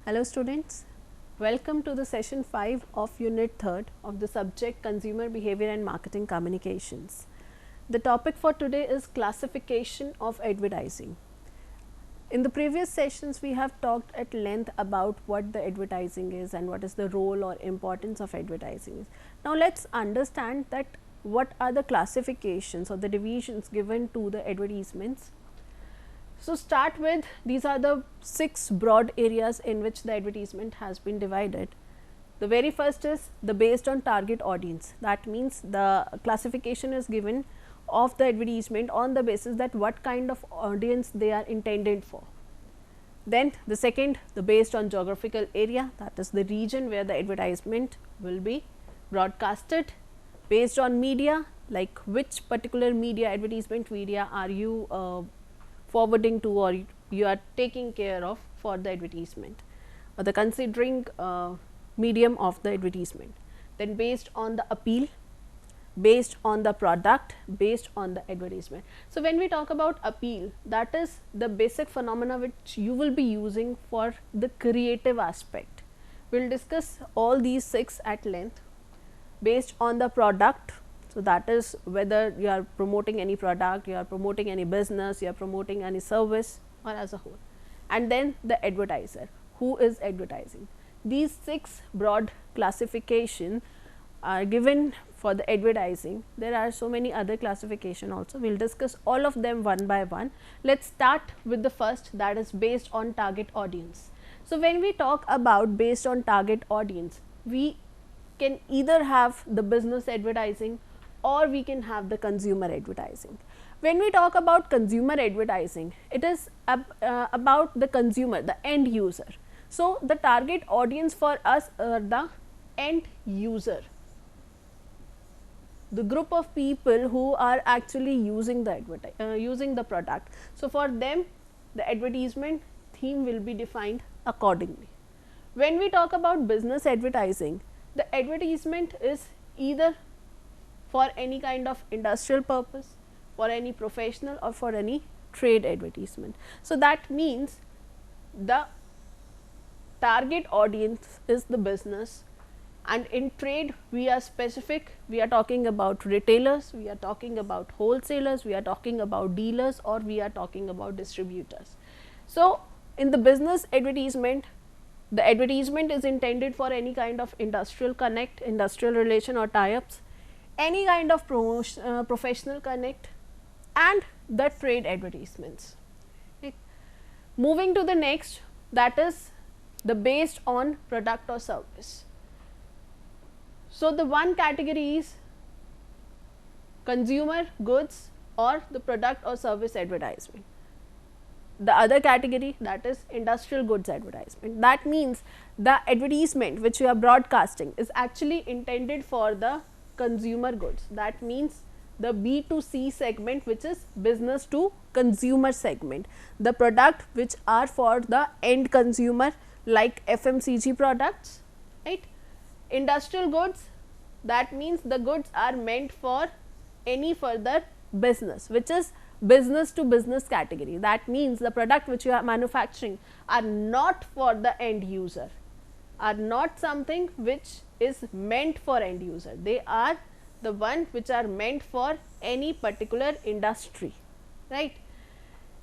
Hello students, welcome to the session 5 of unit 3rd of the subject Consumer Behavior and Marketing Communications. The topic for today is classification of advertising. In the previous sessions we have talked at length about what the advertising is and what is the role or importance of advertising. Now let's understand that what are the classifications or the divisions given to the advertisements. So, start with these are the 6 broad areas in which the advertisement has been divided. The very first is the based on target audience. That means the classification is given of the advertisement on the basis that what kind of audience they are intended for. Then the second, the based on geographical area, that is the region where the advertisement will be broadcasted. Based on media, like which particular media, advertisement media are you forwarding to or you are taking care of for the advertisement or the considering medium of the advertisement. Then based on the appeal, based on the product, based on the advertisement. So, when we talk about appeal, that is the basic phenomena which you will be using for the creative aspect. We will discuss all these 6 at length. Based on the product, so that is whether you are promoting any product, you are promoting any business, you are promoting any service or as a whole. And then the advertiser, who is advertising. These 6 broad classification are given for the advertising. There are so many other classification also. We will discuss all of them one by one. Let us start with the first, that is based on target audience. So, when we talk about based on target audience, we can either have the business advertising or we can have the consumer advertising. When we talk about consumer advertising, it is about the consumer, the end user. So, the target audience for us are the end user, the group of people who are actually using the product. So, for them the advertisement theme will be defined accordingly. When we talk about business advertising, the advertisement is either for any kind of industrial purpose, for any professional or for any trade advertisement. So, that means the target audience is the business, and in trade we are specific, we are talking about retailers, we are talking about wholesalers, we are talking about dealers or we are talking about distributors. So, in the business advertisement, the advertisement is intended for any kind of industrial connect, industrial relation or tie-ups, any kind of professional connect and the trade advertisements. Right. Moving to the next, that is the based on product or service. So, the one category is consumer goods or the product or service advertisement. The other category, that is industrial goods advertisement. That means the advertisement which you are broadcasting is actually intended for the consumer goods. That means the B2C segment, which is business to consumer segment, the product which are for the end consumer like FMCG products, right. Industrial goods, that means the goods are meant for any further business, which is business to business category. That means the product which you are manufacturing are not for the end user, are not something which is meant for end user, they are the one which are meant for any particular industry, right.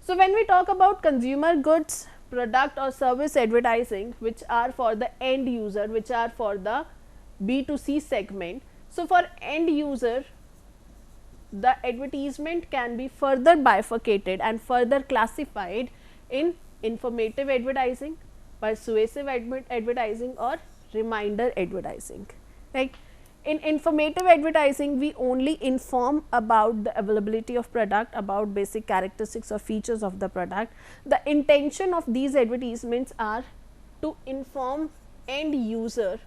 So, when we talk about consumer goods, product or service advertising which are for the end user, which are for the B2C segment. So, for end user, the advertisement can be further bifurcated and further classified in informative advertising, persuasive advertising or reminder advertising, right. In informative advertising, we only inform about the availability of product, about basic characteristics or features of the product. The intention of these advertisements are to inform end user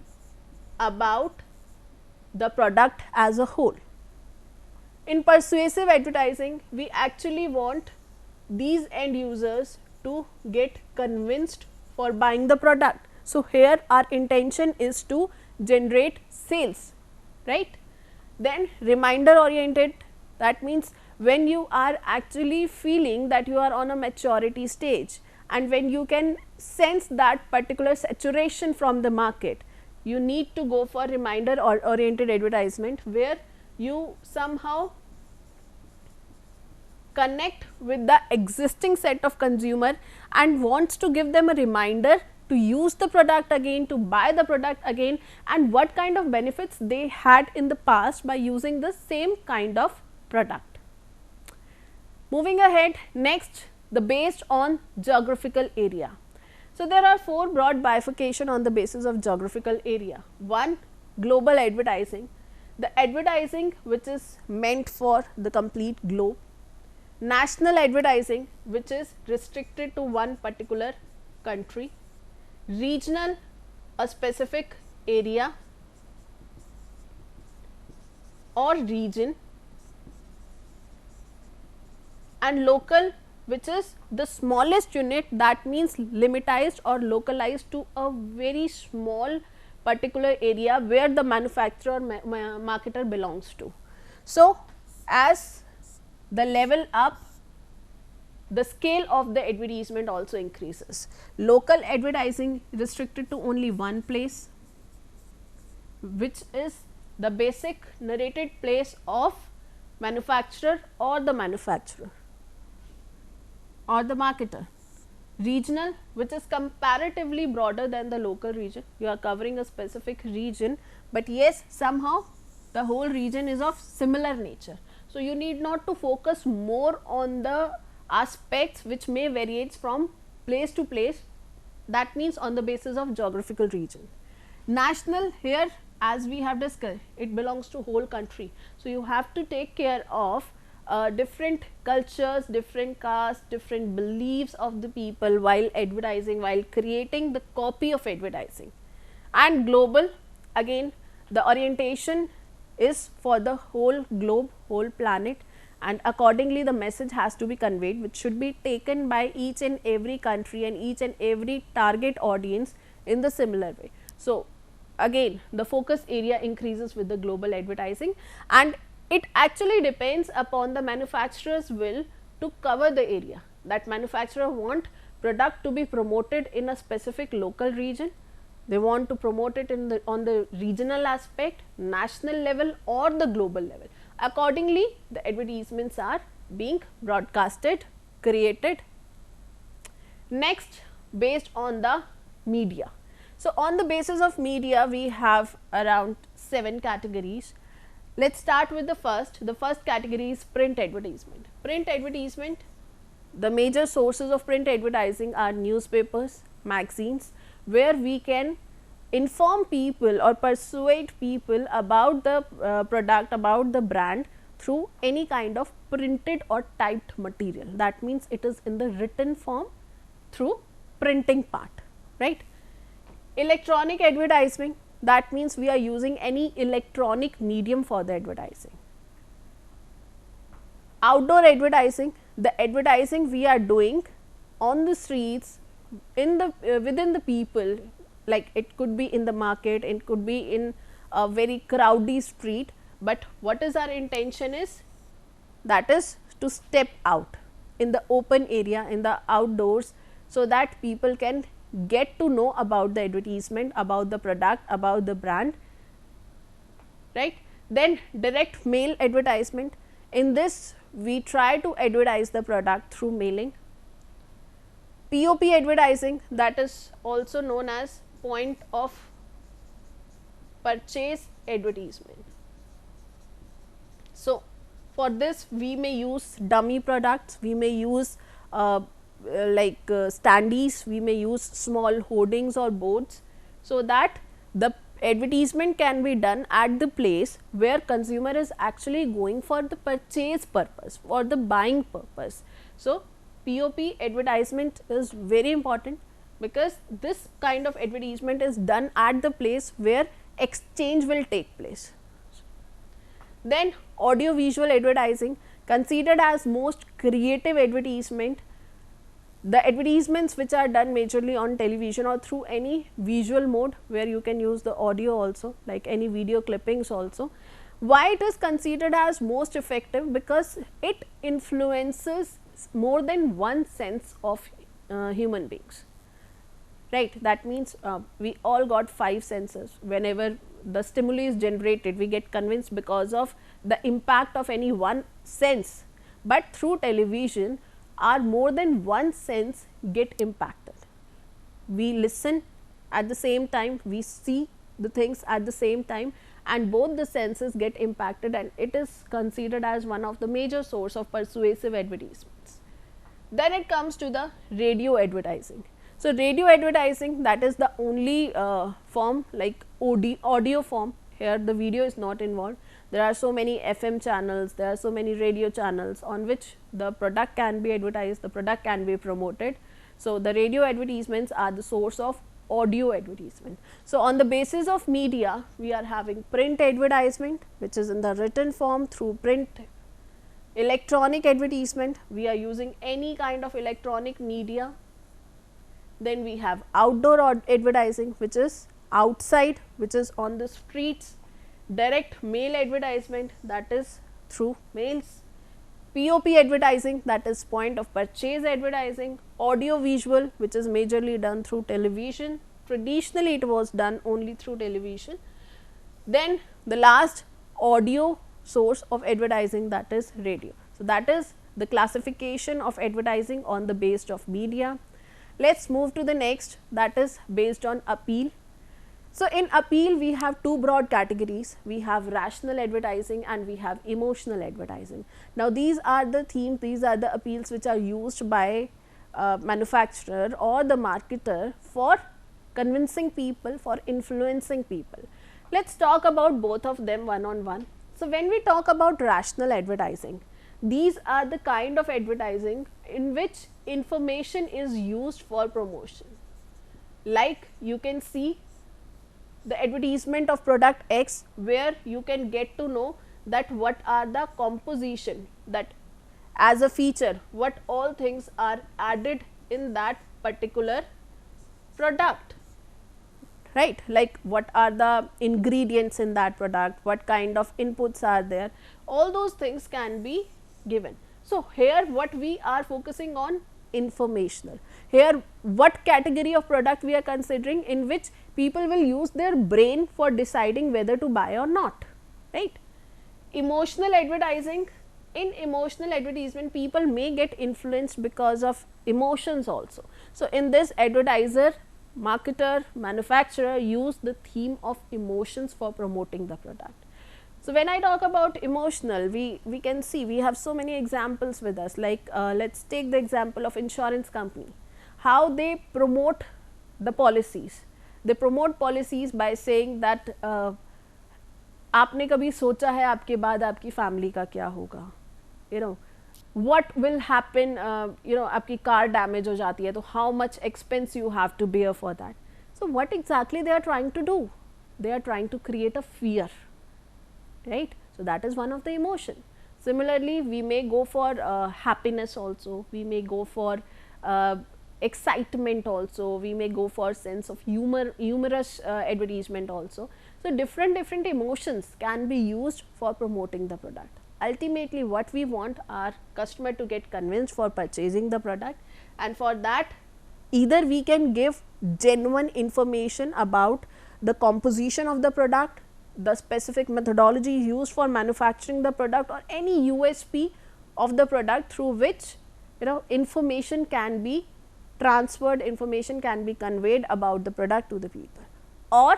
about the product as a whole. In persuasive advertising, we actually want these end users to get convinced for buying the product. So, here our intention is to generate sales, right. Then reminder oriented, that means when you are actually feeling that you are on a maturity stage and when you can sense that particular saturation from the market, you need to go for reminder or oriented advertisement, where you somehow connect with the existing set of consumer and wants to give them a reminder to use the product again, to buy the product again, and what kind of benefits they had in the past by using the same kind of product. Moving ahead, next, the based on geographical area. So, there are 4 broad bifurcation on the basis of geographical area. One, global advertising, the advertising which is meant for the complete globe. National advertising, which is restricted to one particular country. Regional, a specific area or region, and local, which is the smallest unit, that means limitized or localized to a very small particular area where the manufacturer marketer belongs to. So, as the level up, the scale of the advertisement also increases. Local advertising restricted to only one place, which is the basic narrated place of manufacturer or the manufacturer or the marketer. Regional, which is comparatively broader than the local region, you are covering a specific region, but yes, somehow the whole region is of similar nature. So, you need not to focus more on the aspects which may variate from place to place, that means on the basis of geographical region. National, here as we have discussed, it belongs to whole country. So, you have to take care of different cultures, different castes, different beliefs of the people while advertising, while creating the copy of advertising. And global, again the orientation is for the whole globe, whole planet, and accordingly the message has to be conveyed, which should be taken by each and every country and each and every target audience in the similar way. So, again the focus area increases with the global advertising, and it actually depends upon the manufacturer's will to cover the area. That manufacturer want product to be promoted in a specific local region, they want to promote it in the on the regional aspect, national level or the global level. Accordingly, the advertisements are being broadcasted, created. Next, based on the media. So, on the basis of media, we have around 7 categories. Let us start with the first. The first category is print advertisement. Print advertisement, the major sources of print advertising are newspapers, magazines, where we can inform people or persuade people about the product, about the brand through any kind of printed or typed material. That means it is in the written form through printing part, right. Electronic advertising, that means we are using any electronic medium for the advertising. Outdoor advertising, the advertising we are doing on the streets, in the within the people, like it could be in the market, it could be in a very crowded street, but what is our intention is, that is to step out in the open area, in the outdoors, so that people can get to know about the advertisement, about the product, about the brand, right. Then direct mail advertisement, in this we try to advertise the product through mailing. POP advertising, that is also known as point of purchase advertisement. So, for this we may use dummy products, we may use standees, we may use small hoardings or boards, so that the advertisement can be done at the place where consumer is actually going for the purchase purpose or the buying purpose. So, POP advertisement is very important, because this kind of advertisement is done at the place where exchange will take place. Then audio visual advertising, considered as most creative advertisement. The advertisements which are done majorly on television or through any visual mode, where you can use the audio also, like any video clippings also. Why it is considered as most effective? Because it influences more than one sense of human beings, right? That means we all got 5 senses. Whenever the stimuli is generated, we get convinced because of the impact of any one sense, but through television our more than one sense get impacted. We listen at the same time, we see the things at the same time, and both the senses get impacted, and it is considered as one of the major source of persuasive advertisements. Then it comes to the radio advertising. So, radio advertising, that is the only form like audio form. Here the video is not involved. There are so many FM channels, there are so many radio channels on which the product can be advertised, the product can be promoted. So, the radio advertisements are the source of audio advertisement. So, on the basis of media, we are having print advertisement, which is in the written form through print. Electronic advertisement, we are using any kind of electronic media. Then we have outdoor advertising, which is outside, which is on the streets. Direct mail advertisement, that is through mails. POP advertising, that is point of purchase advertising. Audio visual, which is majorly done through television. Traditionally it was done only through television. Then the last audio source of advertising, that is radio. So, that is the classification of advertising on the basis of media. Let us move to the next, that is based on appeal. So, in appeal we have two broad categories, we have rational advertising and we have emotional advertising. Now, these are the themes, these are the appeals which are used by manufacturer or the marketer for convincing people, for influencing people. Let us talk about both of them one on one. So, when we talk about rational advertising, these are the kind of advertising in which information is used for promotion. Like you can see the advertisement of product X, where you can get to know that what are the composition, that as a feature what all things are added in that particular product, right? Like what are the ingredients in that product, what kind of inputs are there, all those things can be given. So, here what we are focusing on, informational. Here what category of product we are considering, in which people will use their brain for deciding whether to buy or not, right? Emotional advertising, in emotional advertisement people may get influenced because of emotions also. So, in this advertiser, marketer, manufacturer use the theme of emotions for promoting the product. So, when I talk about emotional, we can see we have so many examples with us, like let us take the example of insurance company, how they promote the policies. They promote policies by saying that आपने कभी सोचा है आपके बाद आपकी family का क्या होगा, you know, what will happen, you know, आपकी कार डैमेज हो जाती है तो how much expense you have to bear for that. So, what exactly they are trying to do? They are trying to create a fear, right? So, that is one of the emotion. Similarly, we may go for happiness also, we may go for excitement also, we may go for sense of humorous advertisement also. So, different emotions can be used for promoting the product. Ultimately, what we want our customer to get convinced for purchasing the product, and for that either we can give genuine information about the composition of the product, the specific methodology used for manufacturing the product, or any USP of the product through which, you know, information can be transferred, information can be conveyed about the product to the people. Or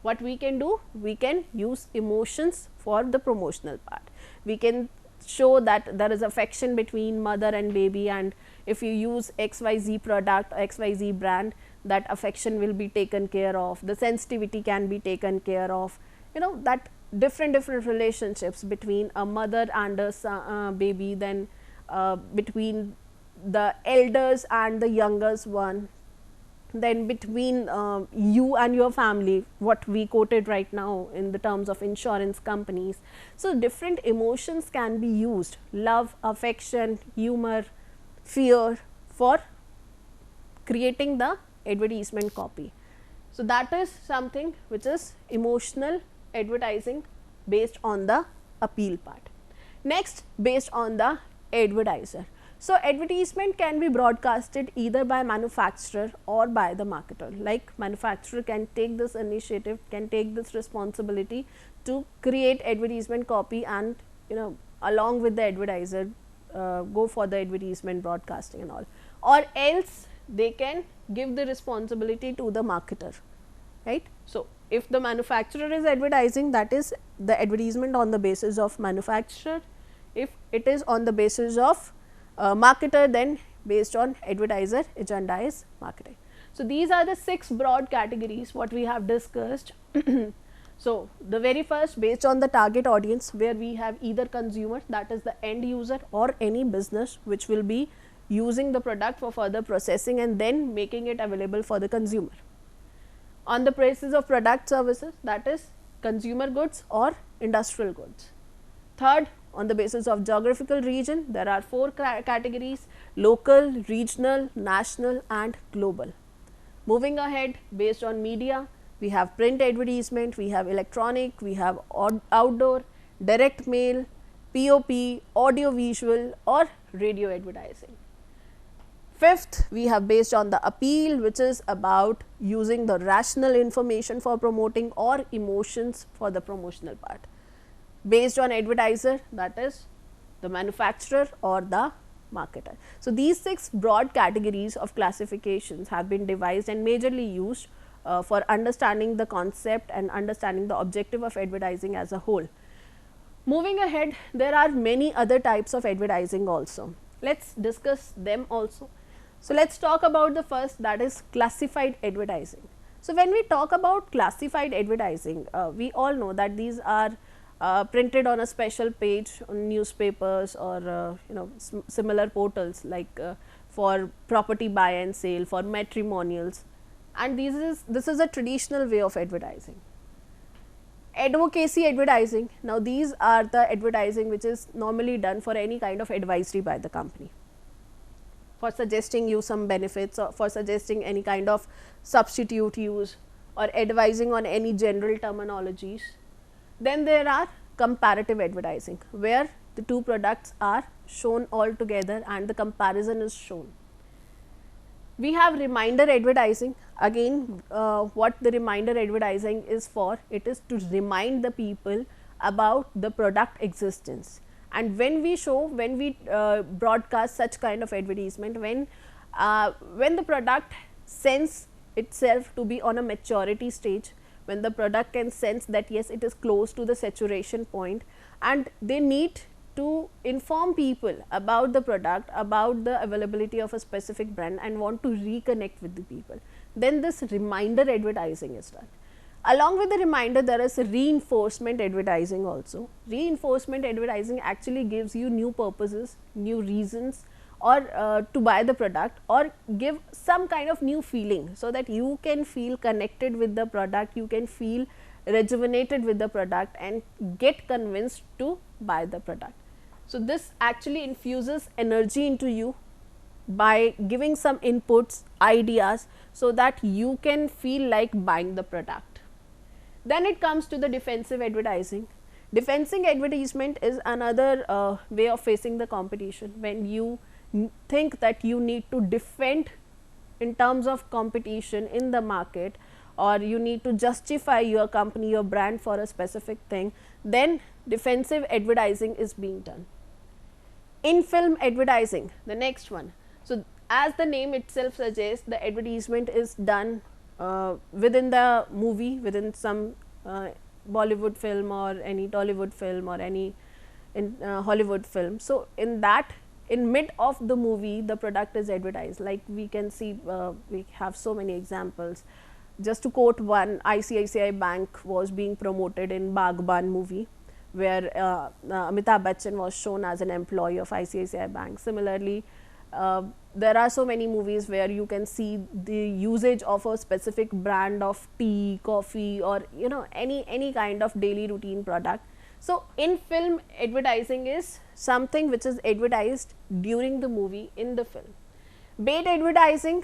what we can do, we can use emotions for the promotional part. We can show that there is affection between mother and baby, and if you use XYZ product or XYZ brand, that affection will be taken care of, the sensitivity can be taken care of, you know, that different relationships between a mother and a baby, then between the elders and the youngest one, then between you and your family, what we quoted right now in the terms of insurance companies. So, different emotions can be used, love, affection, humor, fear, for creating the advertisement copy. So, that is something which is emotional advertising based on the appeal part. Next, based on the advertiser. So, advertisement can be broadcasted either by manufacturer or by the marketer. Like manufacturer can take this initiative, can take this responsibility to create advertisement copy and along with the advertiser go for the advertisement broadcasting and all, or else they can give the responsibility to the marketer, right. So, if the manufacturer is advertising, that is the advertisement on the basis of manufacturer. If it is on the basis of marketer, then based on advertiser agenda is marketing. So, these are the 6 broad categories what we have discussed. So, the very first, based on the target audience, where we have either consumer, that is the end user, or any business which will be using the product for further processing and then making it available for the consumer. On the basis of product services, that is consumer goods or industrial goods. Third, on the basis of geographical region, there are 4 categories: local, regional, national and global. Moving ahead, based on media, we have print advertisement, we have electronic, we have outdoor, direct mail, POP, audio visual or radio advertising. Fifth, we have based on the appeal, which is about using the rational information for promoting or emotions for the promotional part. Based on advertiser, that is the manufacturer or the marketer. So, these 6 broad categories of classifications have been devised and majorly used for understanding the concept and understanding the objective of advertising as a whole. Moving ahead, there are many other types of advertising also. Let us discuss them also. So, let us talk about the first, that is classified advertising. So, when we talk about classified advertising, we all know that these are printed on a special page on newspapers or similar portals like for property buy and sale, for matrimonials, and this is a traditional way of advertising. Advocacy advertising, now these are the advertising which is normally done for any kind of advisory by the company, for suggesting you some benefits or for suggesting any kind of substitute use or advising on any general terminologies. Then there are comparative advertising, where the 2 products are shown all together and the comparison is shown. We have reminder advertising. Again, what the reminder advertising is for, it is to remind the people about the product existence. And when we show, when we broadcast such kind of advertisement, when the product sense itself to be on a maturity stage, when the product can sense that yes, it is close to the saturation point and they need to inform people about the product, about the availability of a specific brand and want to reconnect with the people, then this reminder advertising is done. Along with the reminder, there is a reinforcement advertising also. Reinforcement advertising actually gives you new purposes, new reasons or to buy the product or give some kind of new feeling, so that you can feel connected with the product, you can feel rejuvenated with the product and get convinced to buy the product. So, this actually infuses energy into you by giving some inputs, ideas, so that you can feel like buying the product. Then it comes to the defensive advertising. Defensive advertisement is another way of facing the competition, when you think that you need to defend in terms of competition in the market, or you need to justify your company, your brand for a specific thing, then defensive advertising is being done. In film advertising, the next one. So, as the name itself suggests, the advertisement is done within the movie, within some Bollywood film or any Tollywood film or any Hollywood film. So, in that, in mid of the movie, the product is advertised, like we can see, we have so many examples. Just to quote one, ICICI Bank was being promoted in Bagban movie, where Amitabh Bachchan was shown as an employee of ICICI Bank. Similarly, there are so many movies where you can see the usage of a specific brand of tea, coffee or any kind of daily routine product. So, in film, advertising is something which is advertised during the movie in the film. Bait advertising,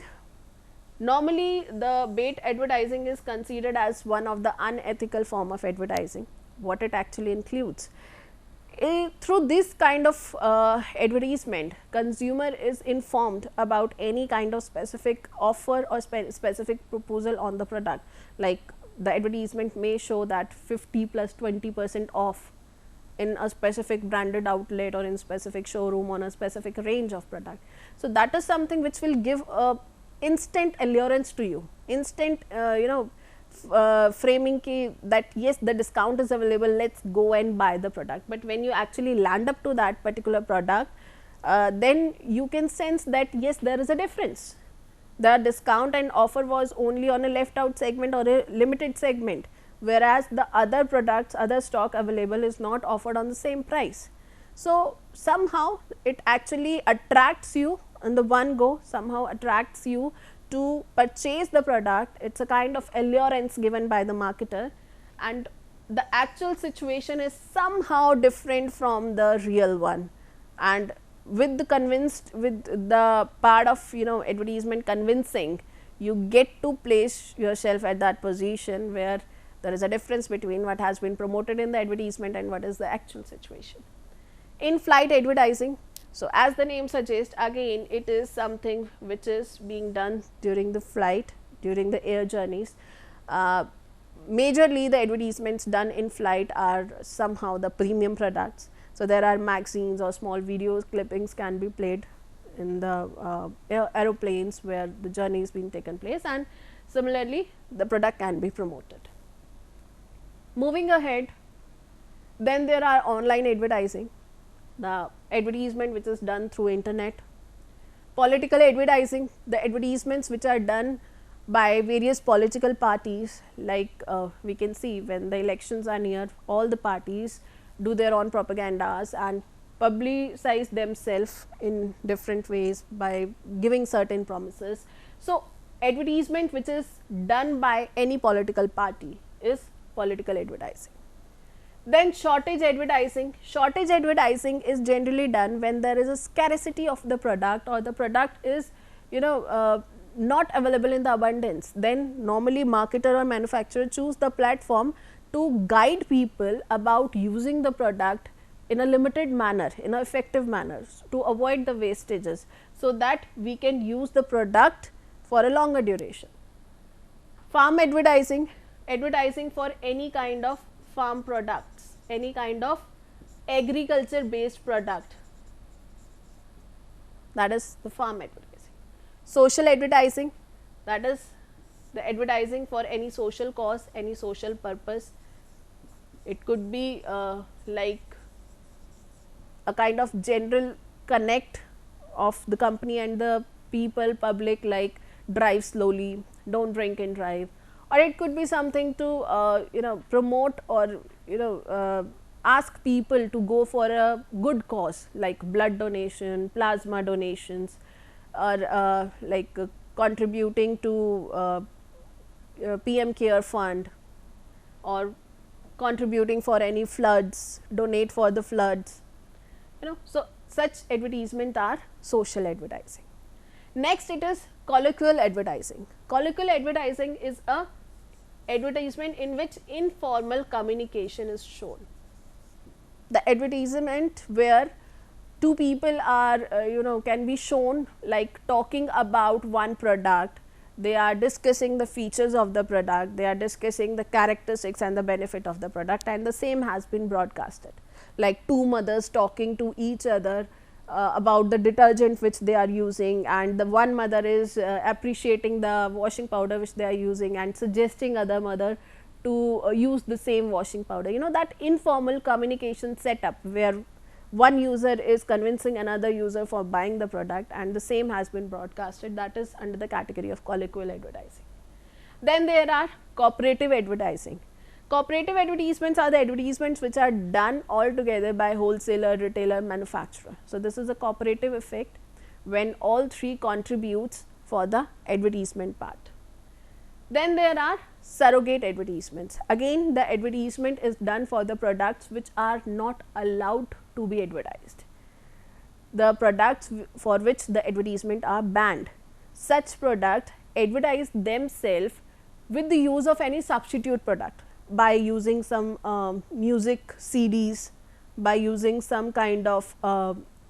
normally the bait advertising is considered as one of the unethical form of advertising. What it actually includes? through this kind of advertisement, consumer is informed about any kind of specific offer or specific proposal on the product. Like the advertisement may show that 50 plus 20% off in a specific branded outlet or in specific showroom on a specific range of product. So that is something which will give a instant allurance to you, instant framing ki that yes, the discount is available, let's go and buy the product. But when you actually land up to that particular product, then you can sense that yes, there is a difference. The discount and offer was only on a left out segment or a limited segment, whereas the other products, other stock available is not offered on the same price. So somehow it actually attracts you in the one go, somehow attracts you to purchase the product. It is a kind of allurance given by the marketer, and the actual situation is somehow different from the real one. And with the part of advertisement convincing, you get to place yourself at that position where there is a difference between what has been promoted in the advertisement and what is the actual situation. In flight advertising, so as the name suggests, again it is something which is being done during the flight, during the air journeys. Majorly the advertisements done in flight are somehow the premium products. So there are magazines or small videos clippings can be played in the aeroplanes where the journey is being taken place, and similarly the product can be promoted. Moving ahead, then there are online advertising, the advertisement which is done through internet. Political advertising, the advertisements which are done by various political parties, like we can see when the elections are near, all the parties do their own propagandas and publicize themselves in different ways by giving certain promises. So advertisement which is done by any political party is political advertising. Then shortage advertising. Shortage advertising is generally done when there is a scarcity of the product or the product is not available in the abundance. Then normally marketer or manufacturer choose the platform to guide people about using the product in a limited manner, in an effective manner, to avoid the wastages, so that we can use the product for a longer duration. Farm advertising, advertising for any kind of farm products, any kind of agriculture based product, that is the farm advertising. Social advertising, that is the advertising for any social cause, any social purpose. It could be like a kind of general connect of the company and the people, public, like drive slowly, don't drink and drive, or it could be something to promote or ask people to go for a good cause like blood donation, plasma donations, or contributing to PM Care Fund, or contributing for any floods, donate for the floods, so such advertisement are social advertising. Next it is colloquial advertising. Colloquial advertising is a advertisement in which informal communication is shown. The advertisement where two people are can be shown like talking about one product, they are discussing the features of the product, they are discussing the characteristics and the benefit of the product, and the same has been broadcasted, like two mothers talking to each other about the detergent which they are using, and the one mother is appreciating the washing powder which they are using and suggesting other mother to use the same washing powder. That informal communication setup where one user is convincing another user for buying the product and the same has been broadcasted, that is under the category of colloquial advertising. Then there are cooperative advertising. Cooperative advertisements are the advertisements which are done all together by wholesaler, retailer, manufacturer. So this is a cooperative effect when all three contributes for the advertisement part. Then there are surrogate advertisements. Again, the advertisement is done for the products which are not allowed to be advertised, the products for which the advertisement are banned. Such products advertise themselves with the use of any substitute product by using some music CDs by using some kind of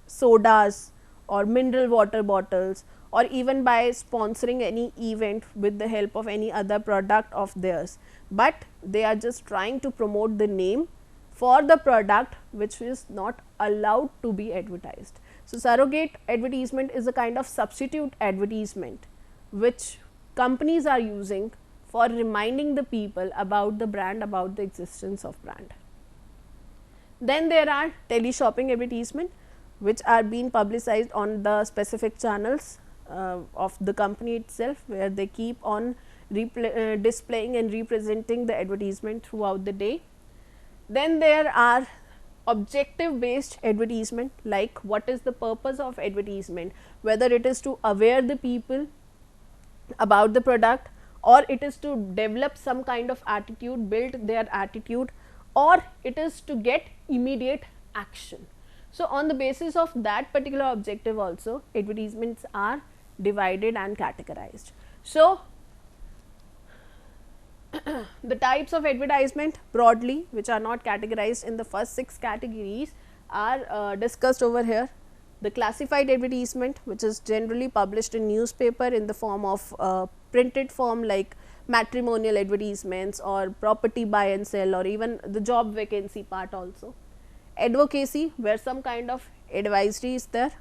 sodas or mineral water bottles, or even by sponsoring any event with the help of any other product of theirs, but they are just trying to promote the name for the product which is not allowed to be advertised. So, surrogate advertisement is a kind of substitute advertisement which companies are using for reminding the people about the brand, about the existence of brand. Then there are tele-shopping advertisement which are being publicized on the specific channels of the company itself, where they keep on displaying and representing the advertisement throughout the day. Then there are objective based advertisement, like what is the purpose of advertisement, whether it is to aware the people about the product, or it is to develop some kind of attitude, build their attitude, or it is to get immediate action. So, on the basis of that particular objective also, advertisements are divided and categorized. So, the types of advertisement broadly, which are not categorized in the first 6 categories, are discussed over here. The classified advertisement, which is generally published in newspaper in the form of printed form, like matrimonial advertisements or property buy and sell, or even the job vacancy part also. Advocacy, where some kind of advisory is there.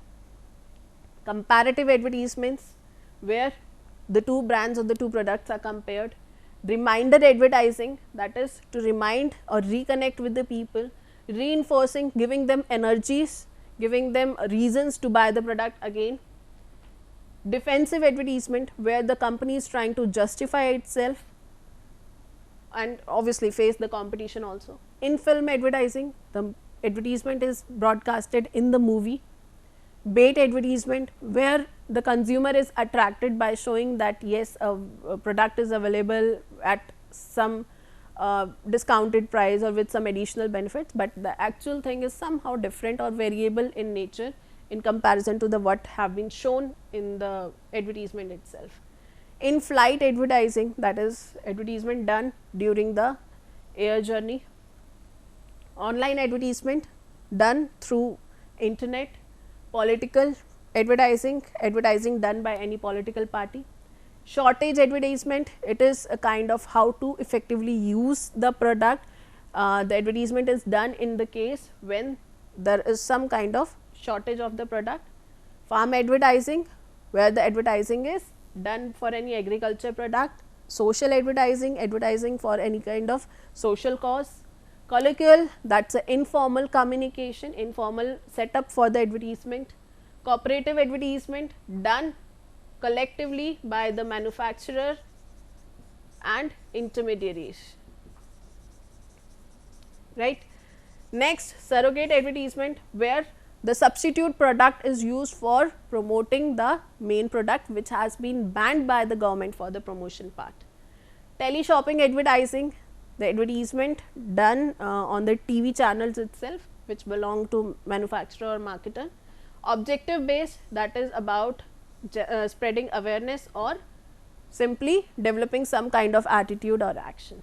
Comparative advertisements, where the two brands or the two products are compared. Reminder advertising, that is to remind or reconnect with the people, reinforcing, giving them energies, giving them reasons to buy the product again. Defensive advertisement, where the company is trying to justify itself and obviously face the competition also. In film advertising, the advertisement is broadcasted in the movie. Bait advertisement, where the consumer is attracted by showing that yes, a product is available at some discounted price or with some additional benefits, but the actual thing is somehow different or variable in nature in comparison to the what have been shown in the advertisement itself. In flight advertising, that is advertisement done during the air journey. Online advertisement done through internet. Political advertising, advertising done by any political party. Shortage advertisement, it is a kind of how to effectively use the product. The advertisement is done in the case when there is some kind of shortage of the product. Farm advertising, where the advertising is done for any agriculture product. Social advertising, advertising for any kind of social cause. Colloquial, that is an informal communication, informal setup for the advertisement. Cooperative advertisement done collectively by the manufacturer and intermediaries, right. Next, surrogate advertisement, where the substitute product is used for promoting the main product which has been banned by the government for the promotion part. Tele-shopping advertising, the advertisement done on the TV channels itself, which belong to manufacturer or marketer. Objective based, that is about spreading awareness or simply developing some kind of attitude or action.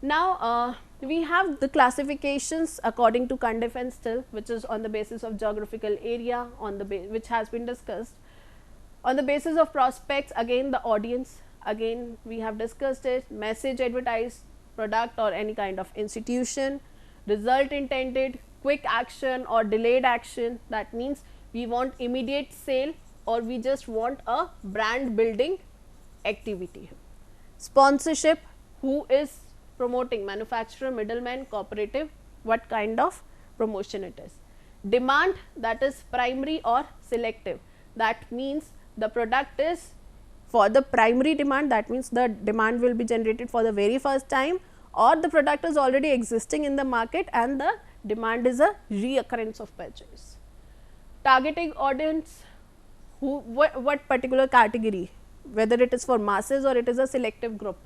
Now, we have the classifications according to Cundiff and Still, which is on the basis of geographical area, on the which has been discussed. On the basis of prospects, again the audience, again we have discussed it. Message advertised, product or any kind of institution. Result intended, quick action or delayed action, that means we want immediate sale or we just want a brand building activity. Sponsorship, who is promoting, manufacturer, middleman, cooperative, what kind of promotion it is. Demand, that is primary or selective, that means the product is for the primary demand, that means the demand will be generated for the very first time, or the product is already existing in the market and the demand is a reoccurrence of purchase. Targeting audience, who what particular category, whether it is for masses or it is a selective group.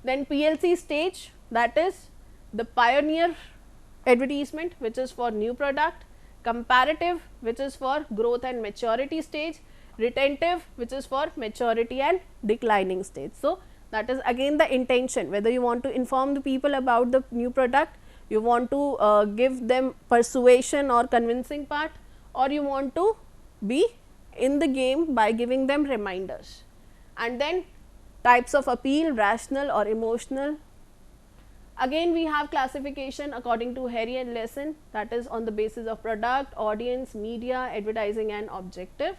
Then PLC stage, that is the pioneer advertisement, which is for new product. Comparative, which is for growth and maturity stage. Retentive, which is for maturity and declining stage. So, that is again the intention, whether you want to inform the people about the new product, You want to give them persuasion or convincing part, or you want to be in the game by giving them reminders. And then types of appeal, rational or emotional. Again we have classification according to Harry and Lesson, that is on the basis of product, audience, media, advertising and objective.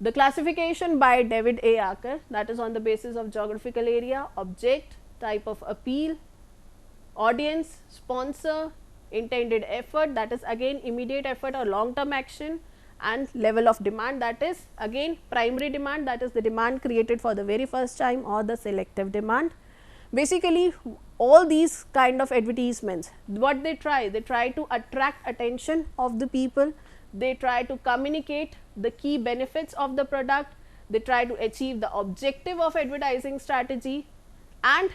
The classification by David A. Acker, that is on the basis of geographical area, object, type of appeal, audience, sponsor, intended effort, that is again immediate effort or long term action, and level of demand, that is again primary demand, that is the demand created for the very first time, or the selective demand. Basically all these kind of advertisements, what they try to attract attention of the people, they try to communicate the key benefits of the product, they try to achieve the objective of advertising strategy, and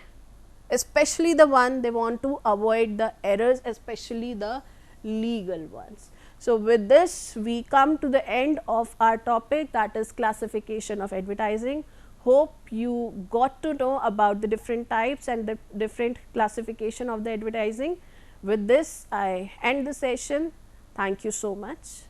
especially the one they want to avoid the errors, especially the legal ones. So, with this we come to the end of our topic, that is classification of advertising. Hope you got to know about the different types and the different classification of the advertising. With this I end the session. Thank you so much.